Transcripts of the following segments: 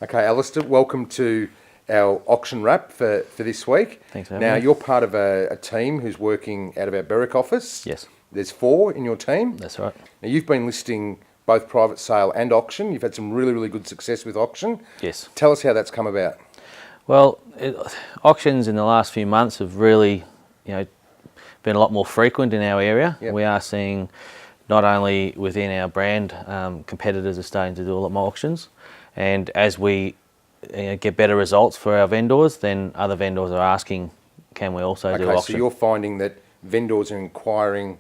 Okay, Alistair, welcome to our auction wrap for this week. Thanks for having Now, me. you're part of a team who's working out of our Berwick office. Yes. There's 4 in your team. That's right. Now, you've been listing both private sale and auction. You've had some really, really good success with auction. Yes. Tell us how that's come about. Well, auctions in the last few months have really, been a lot more frequent in our area. Yep. We are seeing not only within our brand, competitors are starting to do a lot more auctions, and as we get better results for our vendors, then other vendors are asking, can we also do Okay, auction? so you're finding that vendors are inquiring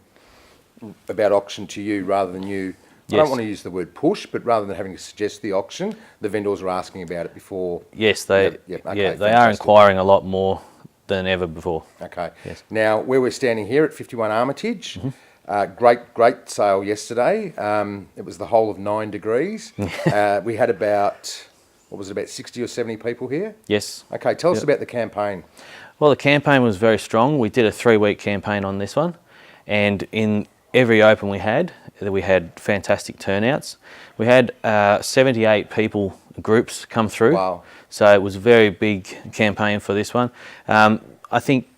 about auction to you rather than you. I Yes. don't want to use the word push, but rather than having to suggest the auction, the vendors are asking about it before. Yes, they Okay, they are fantastic. inquiring a lot more than ever before. Okay. Yes. Now, where we're standing here at 51 Armitage, great sale yesterday. It was the whole of 9 degrees. We had about 60 or 70 people here? Yes. Okay, tell us about the campaign. Well, the campaign was very strong. We did a 3-week campaign on this one, and in every open we had fantastic turnouts. We had 78 people, groups come through. Wow. So it was a very big campaign for this one. I think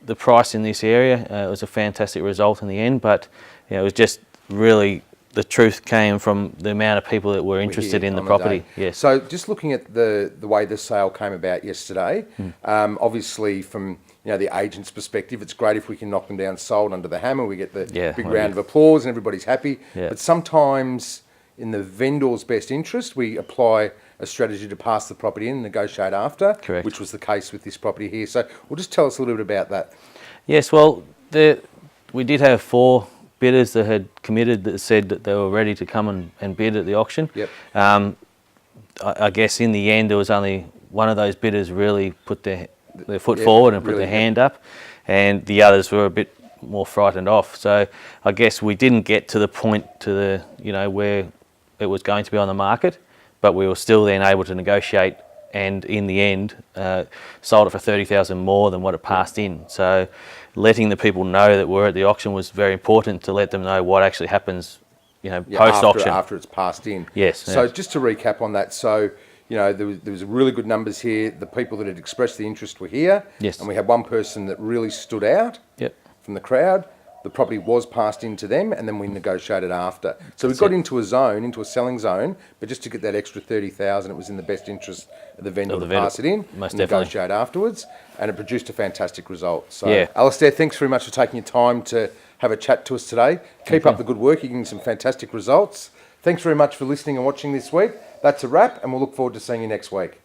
the price in this area was a fantastic result in the end, but it was just really the truth came from the amount of people that were interested in the property. Yes. So just looking at the way the sale came about yesterday, obviously from the agent's perspective, it's great if we can knock them down sold under the hammer. We get the big round of applause and everybody's happy. Yeah. But sometimes in the vendor's best interest, we apply a strategy to pass the property in and negotiate after, Correct. which was the case with this property here. So we'll just tell us a little bit about that. Yes, well, we did have 4 bidders that had committed that said that they were ready to come and bid at the auction. Yep. I guess in the end there was only one of those bidders really put their foot forward and put really their hand up, and the others were a bit more frightened off. So I guess we didn't get to the point where it was going to be on the market, but we were still then able to negotiate, and in the end sold it for 30,000 more than what it passed in. So letting the people know that we're at the auction was very important, to let them know what actually happens post auction after it's passed in. Yes. So yes. just to recap on that, so there was really good numbers here. The people that had expressed the interest were here. Yes. And we had one person that really stood out Yep. from the crowd. The property was passed into them, and then we negotiated after. So we got into a selling zone, but just to get that extra 30,000, it was in the best interest of the vendor to pass it in, Most and definitely. negotiate afterwards, and it produced a fantastic result. So, Yeah. Alistair, thanks very much for taking your time to have a chat to us today. Keep up the good work. You're getting some fantastic results. Thanks very much for listening and watching this week. That's a wrap, and we'll look forward to seeing you next week.